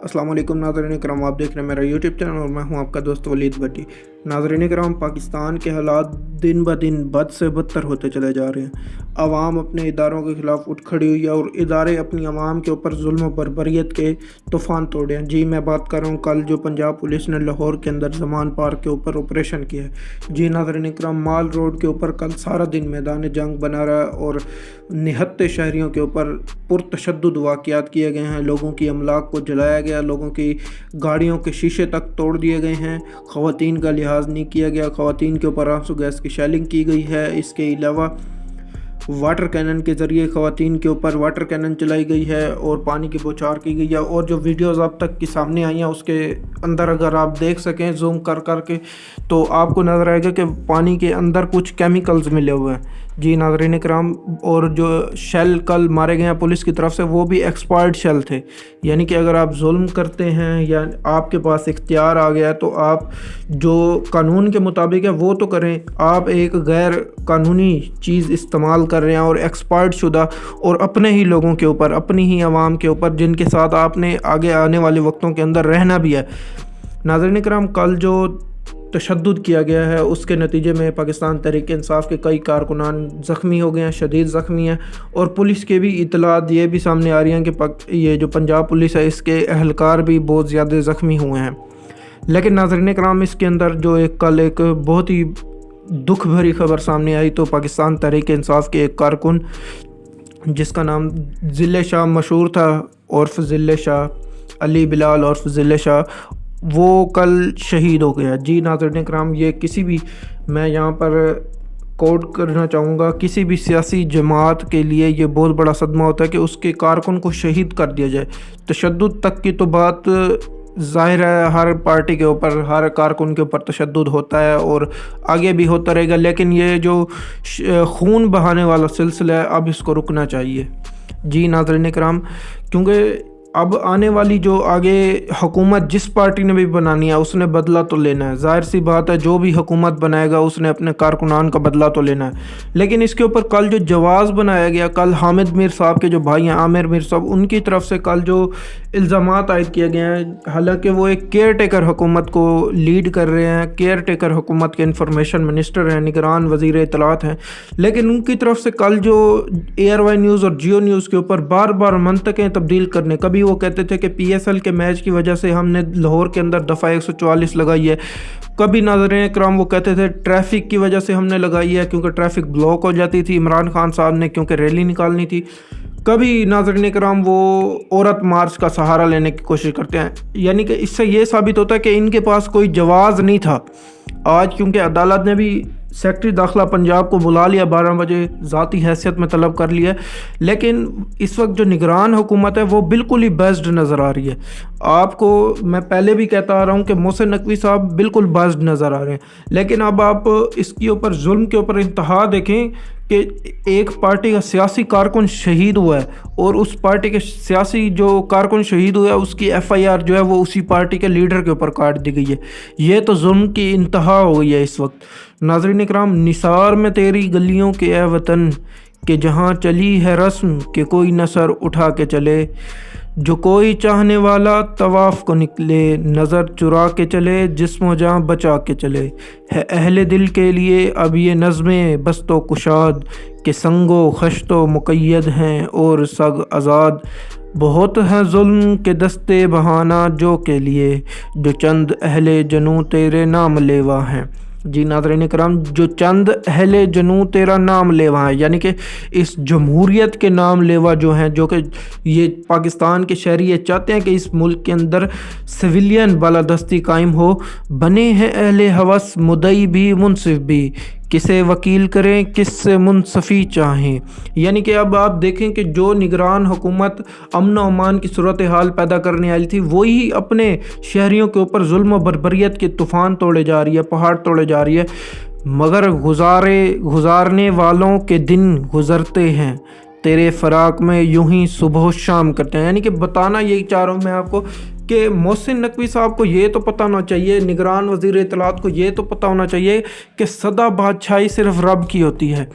अस्सलाम वालेकुम नाज़रीन करम, आप देख रहे हैं मेरा यूट्यूब चैनल और मैं हूं आपका दोस्त वलीद भट्टी। नाज़रीन करम, पाकिस्तान के हालात दिन ब दिन बद से बदतर होते चले जा रहे हैं। आवाम अपने इदारों के ख़िलाफ़ उठ खड़ी हुई है और इदारे अपनी आवाम के ऊपर जुल्म और बर्बरियत के तूफ़ान तोड़े हैं। जी, मैं बात कर रहा हूँ कल जो पंजाब पुलिस ने लाहौर के अंदर ज़मान पार्क के ऊपर ऑपरेशन किया है। जी नाज़रीन करम, माल रोड के ऊपर कल सारा दिन मैदान जंग बना रहा है और निहत्ते शहरियों के ऊपर पुरतशद्दुद वाक़यात किए गए हैं। लोगों की अमलाक को जलाया गया, लोगों की गाड़ियों के शीशे तक तोड़ दिए गए हैं। ख़वातीन का लिहाज नहीं किया गया, ख़वातीन के ऊपर आंसू गैस की शेलिंग की गई है। इसके अलावा वाटर कैनन के ज़रिए ख़वातीन के ऊपर वाटर कैनन चलाई गई है और पानी की बौछार की गई है। और जो वीडियोज़ अब तक की सामने आई हैं उसके अंदर अगर आप देख सकें जूम कर के तो आपको नज़र आएगा कि पानी के अंदर कुछ केमिकल्स मिले हुए हैं। जी नाज़रीन इकराम, और जो शेल कल मारे गए हैं पुलिस की तरफ से वो भी एक्सपायर्ड शेल थे। यानी कि अगर आप जुल्म करते हैं या आपके पास इख्तियार आ गया तो आप जो कानून के मुताबिक है वो तो करें, आप एक गैर कानूनी चीज़ इस्तेमाल कर रहे हैं और एक्सपायर्ड शुदा और अपने ही लोगों के ऊपर, अपनी ही आवाम के ऊपर जिनके साथ आपने आगे आने वाले वक्तों के अंदर रहना भी है। नाज़रीन इकराम, कल जो तशद्दुद किया गया है उसके नतीजे में पाकिस्तान तहरीक-ए-इंसाफ के कई कारकुनान ज़ख्मी हो गए हैं, शदीद ज़ख्मी हैं। और पुलिस के भी इतलात ये भी सामने आ रही हैं कि ये जो पंजाब पुलिस है इसके अहलकार भी बहुत ज़्यादा ज़ख्मी हुए हैं। लेकिन नाज़रीन कराम, इसके अंदर जो कल एक बहुत ही दुख भरी खबर सामने आई तो पाकिस्तान तहरीक-ए-इंसाफ के एक कारकुन जिसका नाम ज़िले शाह मशहूर था उर्फ ज़िले शाह, अली बिलाल उर्फ ज़िले शाह, वो कल शहीद हो गया। जी नाज़रीन कराम, ये किसी भी, मैं यहाँ पर कोट करना चाहूँगा, किसी भी सियासी जमात के लिए ये बहुत बड़ा सदमा होता है कि उसके कारकुन को शहीद कर दिया जाए। तशद्दुद तक की तो बात ज़ाहिर है हर पार्टी के ऊपर, हर कारकुन के ऊपर तशद्दुद होता है और आगे भी होता रहेगा, लेकिन ये जो खून बहाने वाला सिलसिला है अब इसको रुकना चाहिए। जी नाज़रीन कराम, क्योंकि अब आने वाली जो आगे हुकूमत जिस पार्टी ने भी बनानी है उसने बदला तो लेना है। ज़ाहिर सी बात है, जो भी हुकूमत बनाएगा उसने अपने कारकुनान का बदला तो लेना है। लेकिन इसके ऊपर कल जो जवाज़ बनाया गया, कल हामिद मीर साहब के जो भाई हैं आमिर मीर साहब, उनकी तरफ से कल जो इल्ज़ामात आयद किए गए हैं, हालांकि वो एक केयर टेकर हुकूमत को लीड कर रहे हैं, केयर टेकर हुकूमत के इंफॉर्मेशन मिनिस्टर हैं, निगरान वज़ीर इत्तलात हैं, लेकिन उनकी तरफ से कल जो ARY न्यूज़ और जियो न्यूज़ के ऊपर बार बार मंतकें तब्दील करने, कभी वो कहते थे कि PSL के मैच की वजह से हमने लाहौर के अंदर दफ़ा 144 लगाई है, कभी नाज़रीन इकराम वो कहते थे ट्रैफिक की वजह से हमने लगाई है क्योंकि ट्रैफिक ब्लॉक हो जाती थी इमरान खान साहब ने, क्योंकि रैली निकालनी थी, कभी नाज़रीन इकराम वो औरत मार्च का सहारा लेने की कोशिश करते हैं। यानी कि इससे ये साबित होता है कि इनके पास कोई जवाज़ नहीं था। आज क्योंकि अदालत ने भी सेक्रेटरी दाखिला पंजाब को बुला लिया, 12 बजे ज़ाती हैसियत में तलब कर लिया, लेकिन इस वक्त जो निगरान हुकूमत है वो बिल्कुल ही बेस्ड नज़र आ रही है। आपको मैं पहले भी कहता आ रहा हूँ कि मोहसिन नकवी साहब बिल्कुल बेस्ड नज़र आ रहे हैं, लेकिन अब आप इसके ऊपर जुल्म के ऊपर इंतहा देखें कि एक पार्टी का सियासी कारकुन शहीद हुआ है और उस पार्टी के सियासी जो कारकुन शहीद हुआ है उसकी FIR जो है वो उसी पार्टी के लीडर के ऊपर काट दी गई है। ये तो जुल्म की इंतहा हो गई है इस वक्त। नाज़रीन इकराम, निसार में तेरी गलियों के ए वतन के जहाँ चली है रस्म कि कोई न सर उठा के चले, जो कोई चाहने वाला तवाफ़ को निकले, नज़र चुरा के चले, जिस्म जान बचा के चले, है अहले दिल के लिए अब ये नज़में बस्तो कुशाद के संगो खश्तो मुक़य्यद हैं और सग आज़ाद, बहुत हैं जुल्म के दस्ते बहाना जो के लिए, जो चंद अहले जनू तेरे नाम लेवा हैं। जी नाज़रीन करम, जो चंद अहले जनू तेरा नाम लेवा है, यानी कि इस जमहूरियत के नाम लेवा जो हैं, जो कि ये पाकिस्तान के शहरी ये चाहते हैं कि इस मुल्क के अंदर सिविलियन बालादस्ती कायम हो, बने हैं अहले हवस मुदई भी मुनसिफ भी, किसे वकील करें किससे मुनसफ़ी चाहें। यानी कि अब आप देखें कि जो निगरान हुकूमत अमन व अमान की सूरत हाल पैदा करने आई थी वही अपने शहरियों के ऊपर जुल्म व बर्बरियत के तूफ़ान तोड़े जा रही है, पहाड़ तोड़े जा रही है। मगर गुजारने वालों के दिन गुज़रते हैं, तेरे फ़राक में यूं ही सुबह शाम करते हैं। यानी कि बताना यही चाह रहा हूँ मैं आपको कि मोहसिन नकवी साहब को ये तो पता होना चाहिए, निगरान वज़ीर इत्तलात को ये तो पता होना चाहिए कि सदा बादशाही सिर्फ रब की होती है।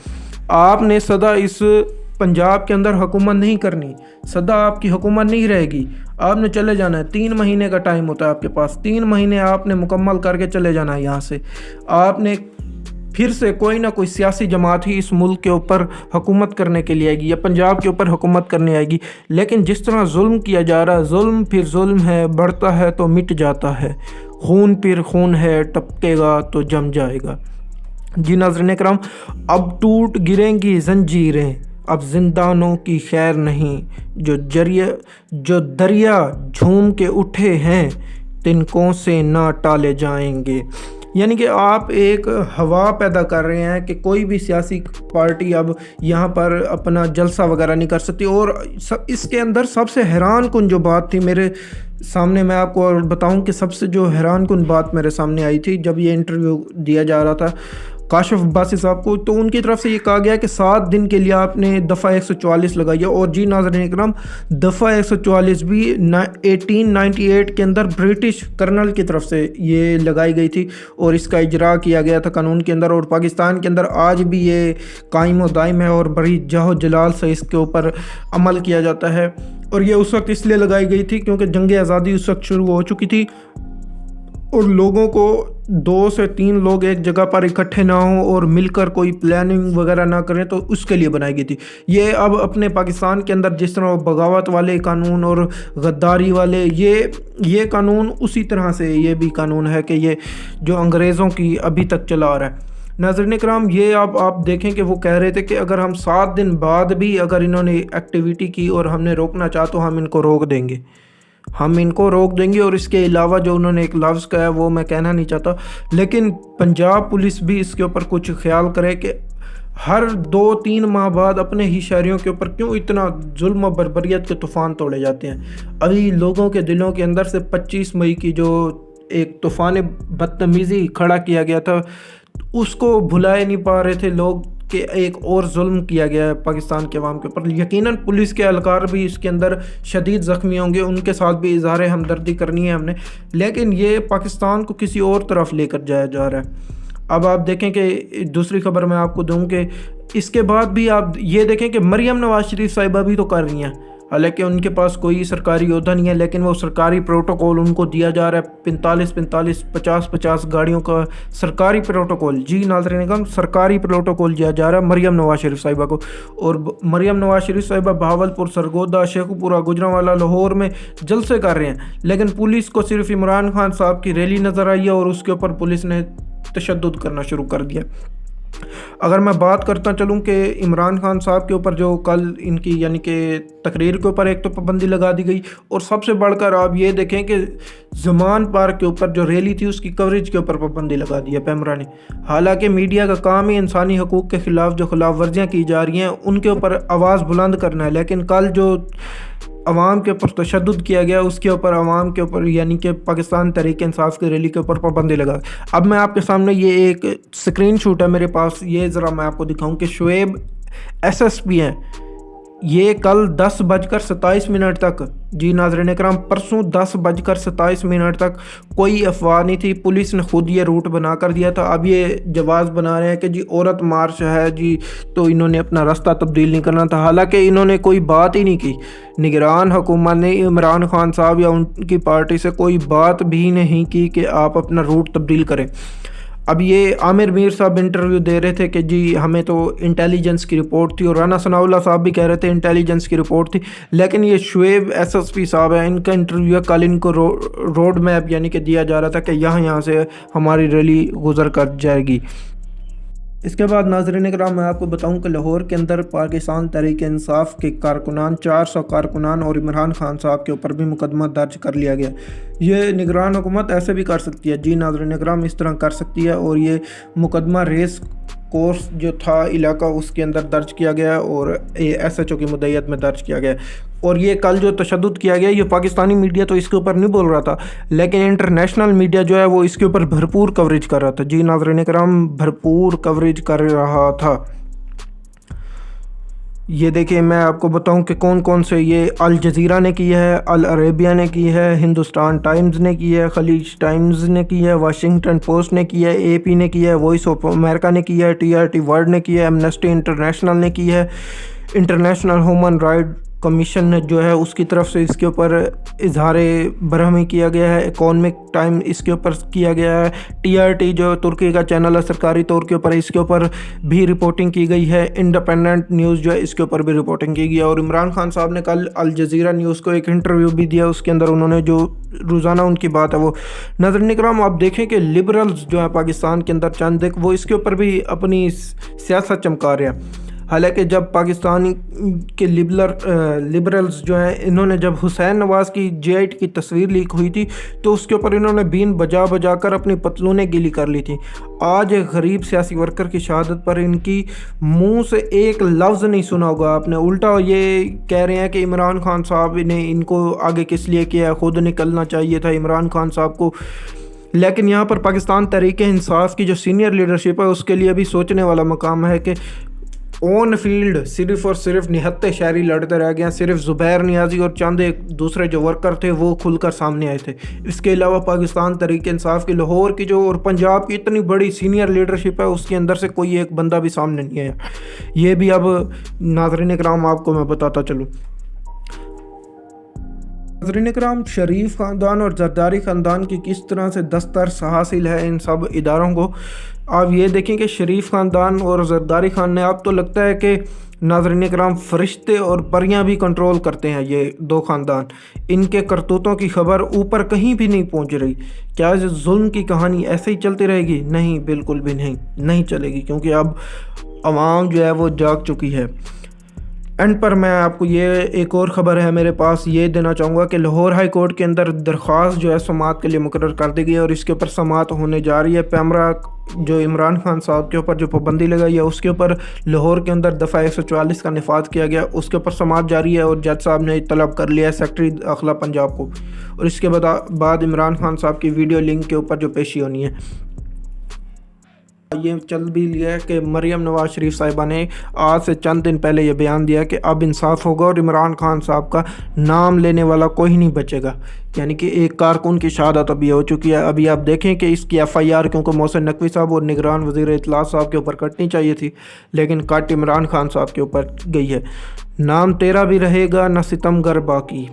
आपने सदा इस पंजाब के अंदर हुकूमत नहीं करनी, सदा आपकी हुकूमत नहीं रहेगी, आपने चले जाना है। 3 महीने का टाइम होता है आपके पास, 3 महीने आपने मुकम्मल करके चले जाना है यहाँ से। आपने फिर से कोई ना कोई सियासी जमात ही इस मुल्क के ऊपर हुकूमत करने के लिए आएगी या पंजाब के ऊपर हुकूमत करने आएगी। लेकिन जिस तरह जुल्म किया जा रहा है, जुल्म फिर जुल्म है, बढ़ता है तो मिट जाता है, खून फिर खून है, टपकेगा तो जम जाएगा। जी नाज़रीन करम, अब टूट गिरेंगी जंजीरें, अब जिंदानों की खैर नहीं, जो दरिया झूम के उठे हैं, तिनकों से ना टाले जाएंगे। यानी कि आप एक हवा पैदा कर रहे हैं कि कोई भी सियासी पार्टी अब यहाँ पर अपना जलसा वगैरह नहीं कर सकती। और इसके अंदर सबसे हैरान कुन जो बात थी मेरे सामने, मैं आपको और बताऊं कि सबसे जो हैरान कुन बात मेरे सामने आई थी जब ये इंटरव्यू दिया जा रहा था काशिफ अब्बासी साहब को, तो उनकी तरफ से ये कहा गया कि 7 दिन के लिए आपने दफ़ा 144 लगाई है। और जी नाज़रीन इकराम, दफ़ा 144 भी 1898 के अंदर ब्रिटिश कर्नल की तरफ से ये लगाई गई थी और इसका इजरा किया गया था कानून के अंदर। और पाकिस्तान के अंदर आज भी ये कायम व दायम है और बड़ी जाहो जलाल से इसके ऊपर अमल किया जाता है। और ये उस वक्त इसलिए लगाई गई थी क्योंकि जंग आज़ादी उस वक्त शुरू हो चुकी थी और लोगों को 2 से 3 लोग एक जगह पर इकट्ठे ना हों और मिलकर कोई प्लानिंग वगैरह ना करें, तो उसके लिए बनाई गई थी। ये अब अपने पाकिस्तान के अंदर जिस तरह बगावत वाले कानून और गद्दारी वाले ये कानून, उसी तरह से ये भी कानून है कि ये जो अंग्रेज़ों की अभी तक चला आ रहा है। नाज़रीन करम, ये अब आप देखें कि वो कह रहे थे कि अगर हम 7 दिन बाद भी अगर इन्होंने एक्टिविटी की और हमने रोकना चाहा तो हम इनको रोक देंगे, हम इनको रोक देंगे। और इसके अलावा जो उन्होंने एक लफ्ज़ कहा वो मैं कहना नहीं चाहता, लेकिन पंजाब पुलिस भी इसके ऊपर कुछ ख्याल करे कि हर 2-3 माह बाद अपने ही शहरियों के ऊपर क्यों इतना जुल्म और बर्बरियत के तूफ़ान तोड़े जाते हैं। अभी लोगों के दिलों के अंदर से 25 मई की जो एक तूफ़ान बदतमीज़ी खड़ा किया गया था उसको भुलाए नहीं पा रहे थे लोग कि एक और जुल्म किया गया है पाकिस्तान के अवाम के ऊपर। यकीनन पुलिस के एहलकार भी इसके अंदर शदीद ज़ख्मी होंगे, उनके साथ भी इज़हार हमदर्दी करनी है हमने, लेकिन ये पाकिस्तान को किसी और तरफ लेकर जाया जा रहा है। अब आप देखें कि दूसरी खबर मैं आपको दूं कि इसके बाद भी आप ये देखें कि मरियम नवाज शरीफ साहिबा भी तो कर रही हैं, हालांकि उनके पास कोई सरकारी ओहदा नहीं है, लेकिन वो सरकारी प्रोटोकॉल उनको दिया जा रहा है। 45-45, 50-50 गाड़ियों का सरकारी प्रोटोकॉल, जी नाज़रीन, सरकारी प्रोटोकॉल दिया जा रहा है मरियम नवाज शरीफ साहिबा को। और मरियम नवाज शरीफ साहिबा बहावलपुर, सरगोदा, शेखुपुरा, गुजरांवाला, लाहौर में जलसे कर रहे हैं, लेकिन पुलिस को सिर्फ इमरान खान साहब की रैली नज़र आई है और उसके ऊपर पुलिस ने तशद्दुद करना शुरू कर दिया। अगर मैं बात करता चलूँ कि इमरान खान साहब के ऊपर जो कल इनकी यानी कि तकरीर के ऊपर एक तो पाबंदी लगा दी गई, और सबसे बढ़कर आप ये देखें कि ज़मान पार्क के ऊपर जो रैली थी उसकी कवरेज के ऊपर पाबंदी लगा दी है पैमरा ने। हालांकि मीडिया का काम ही इंसानी हकूक़ के ख़िलाफ़ जो खिलाफ वर्जियाँ की जा रही हैं उनके ऊपर आवाज़ बुलंद करना है, लेकिन कल जो अवाम के ऊपर तशद्दुद किया गया उसके ऊपर अवाम के ऊपर यानी कि पाकिस्तान तहरीक इंसाफ की रैली के ऊपर पाबंदी लगा। अब मैं आपके सामने ये एक स्क्रीन शॉट है मेरे पास, ये ज़रा मैं आपको दिखाऊं कि शुएब SSP हैं, ये कल 10:27 तक, जी नाज़रीन करम, परसों 10:27 तक कोई अफवाह नहीं थी, पुलिस ने खुद ये रूट बना कर दिया था। अब ये जवाज़ बना रहे हैं कि जी औरत मार्च है जी, तो इन्होंने अपना रास्ता तब्दील नहीं करना था, हालांकि इन्होंने कोई बात ही नहीं की। निगरान हुकूमत ने इमरान खान साहब या उनकी पार्टी से कोई बात भी नहीं की कि आप अपना रूट तब्दील करें। अब ये आमिर मीर साहब इंटरव्यू दे रहे थे कि जी हमें तो इंटेलिजेंस की रिपोर्ट थी, और राना सनाउल्लाह साहब भी कह रहे थे इंटेलिजेंस की रिपोर्ट थी, लेकिन ये शुएब SSP साहब है, इनका इंटरव्यू है, कल इनको रोड मैप यानी कि दिया जा रहा था कि यहाँ से हमारी रैली गुजर कर जाएगी। इसके बाद नाज़रीन करम मैं आपको बताऊं कि लाहौर के अंदर पाकिस्तान तहरीक इंसाफ के कारकुनान 400 कारकुनान और इमरान खान साहब के ऊपर भी मुकदमा दर्ज कर लिया गया। ये निगरान हुकूमत ऐसे भी कर सकती है, जी नाज़रीन करम, इस तरह कर सकती है। और ये मुकदमा रेस कोर्स जो था इलाका उसके अंदर दर्ज किया गया और SHO की मुद्दत में दर्ज किया गया। और ये कल जो तशद्दुद किया गया, ये पाकिस्तानी मीडिया तो इसके ऊपर नहीं बोल रहा था, लेकिन इंटरनेशनल मीडिया जो है वो इसके ऊपर भरपूर कवरेज कर रहा था, जी नाज़रीन करम, भरपूर कवरेज कर रहा था। یہ دیکھیں میں آپ کو بتاؤں کہ کون کون سے، یہ الجزیرہ نے کی ہے، العربیہ نے کی ہے، ہندوستان ٹائمز نے کی ہے، خلیج ٹائمز نے کی ہے، واشنگٹن پوسٹ نے کی ہے، اے پی نے کی ہے، وائس آف امریکہ نے کی ہے، TRT ورلڈ نے کی ہے، ایمنسٹی انٹرنیشنل نے کی ہے، انٹرنیشنل ہیومن رائٹ کمیشن نے جو ہے اس کی طرف سے اس کے اوپر اظہار برہمی کیا گیا ہے، اکانومک ٹائم اس کے اوپر کیا گیا ہے، TRT جو ترکی کا چینل ہے سرکاری طور کے اوپر اس کے اوپر بھی رپورٹنگ کی گئی ہے، انڈیپینڈنٹ نیوز جو ہے اس کے اوپر بھی رپورٹنگ کی گئی ہے۔ اور عمران خان صاحب نے کل الجزیرہ نیوز کو ایک انٹرویو بھی دیا، اس کے اندر انہوں نے جو روزانہ ان کی بات ہے وہ، ناظرین کرام آپ دیکھیں کہ لبرلز جو ہیں پاکستان کے اندر چند ایک، وہ اس کے اوپر بھی اپنی سیاست چمکا رہے ہیں۔ حالانکہ جب پاکستانی کے لبرلز جو ہیں انہوں نے جب حسین نواز کی JIT کی تصویر لیک ہوئی تھی تو اس کے اوپر انہوں نے بین بجا بجا کر اپنی پتلونیں گیلی کر لی تھی۔ آج ایک غریب سیاسی ورکر کی شہادت پر ان کی منہ سے ایک لفظ نہیں سنا ہوگا آپ نے، الٹا یہ کہہ رہے ہیں کہ عمران خان صاحب نے ان کو آگے کس لیے کیا، خود نکلنا چاہیے تھا عمران خان صاحب کو۔ لیکن یہاں پر پاکستان تحریک انصاف کی جو سینئر لیڈرشپ ہے اس کے لیے بھی سوچنے والا مقام ہے کہ آن فیلڈ صرف اور صرف نہت شہری لڑتے رہ گئے ہیں، صرف زبیر نیازی اور چند ایک دوسرے جو ورکر تھے وہ کھل کر سامنے آئے تھے۔ اس کے علاوہ پاکستان تحریک انصاف کی لاہور کی جو اور پنجاب کی اتنی بڑی سینئر لیڈرشپ ہے اس کے اندر سے کوئی ایک بندہ بھی سامنے نہیں آیا۔ یہ بھی اب ناظرین کرام آپ کو میں بتاتا چلوں۔ ناظرین کرام، شریف خاندان اور زرداری خاندان کی کس طرح سے دسترس حاصل ہے ان سب اداروں کو، آپ یہ دیکھیں کہ شریف خاندان اور زرداری خان نے، اب تو لگتا ہے کہ ناظرین کرام فرشتے اور پریاں بھی کنٹرول کرتے ہیں یہ دو خاندان۔ ان کے کرتوتوں کی خبر اوپر کہیں بھی نہیں پہنچ رہی۔ کیا اس ظلم کی کہانی ایسے ہی چلتی رہے گی؟ نہیں، بالکل بھی نہیں چلے گی، کیونکہ اب عوام جو ہے وہ جاگ چکی ہے۔ اینڈ پر میں آپ کو یہ ایک اور خبر ہے میرے پاس، یہ دینا چاہوں گا کہ لاہور ہائی کورٹ کے اندر درخواست جو ہے سماعت کے لیے مقرر کر دی گئی ہے اور اس کے اوپر سماعت ہونے جا رہی ہے۔ پیمرا جو عمران خان صاحب کے اوپر جو پابندی لگائی ہے اس کے اوپر لاہور کے اندر دفعہ 144 کا نفاذ کیا گیا، اس کے اوپر سماعت جاری ہے اور جج صاحب نے طلب کر لیا ہے سیکرٹری داخلہ پنجاب کو، اور اس کے بعد عمران خان صاحب کی ویڈیو لنک کے اوپر جو پیشی ہونی ہے۔ یہ چل بھی لیا ہے کہ مریم نواز شریف صاحبہ نے آج سے چند دن پہلے یہ بیان دیا کہ اب انصاف ہوگا اور عمران خان صاحب کا نام لینے والا کوئی نہیں بچے گا، یعنی کہ ایک کارکن کی شہادت ابھی ہو چکی ہے۔ ابھی آپ دیکھیں کہ اس کی FIR کیونکہ محسن نقوی صاحب اور نگران وزیر اطلاعات صاحب کے اوپر کٹنی چاہیے تھی، لیکن کٹ عمران خان صاحب کے اوپر گئی ہے۔ نام تیرا بھی رہے گا نہ ستم گر باقی،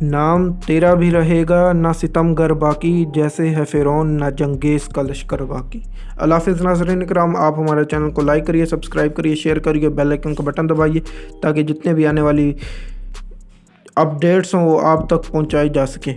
نام تیرا بھی رہے گا نہ ستم گر باقی، جیسے ہے فرعون نہ جنگیز کا لشکر باقی۔ اللہ حافظ ناظرین کرام، آپ ہمارے چینل کو لائک کریے، سبسکرائب کریے، شیئر کریے، بیل آئیکن کا بٹن دبائیے تاکہ جتنے بھی آنے والی اپڈیٹس ہوں وہ آپ تک پہنچائی جا سکیں۔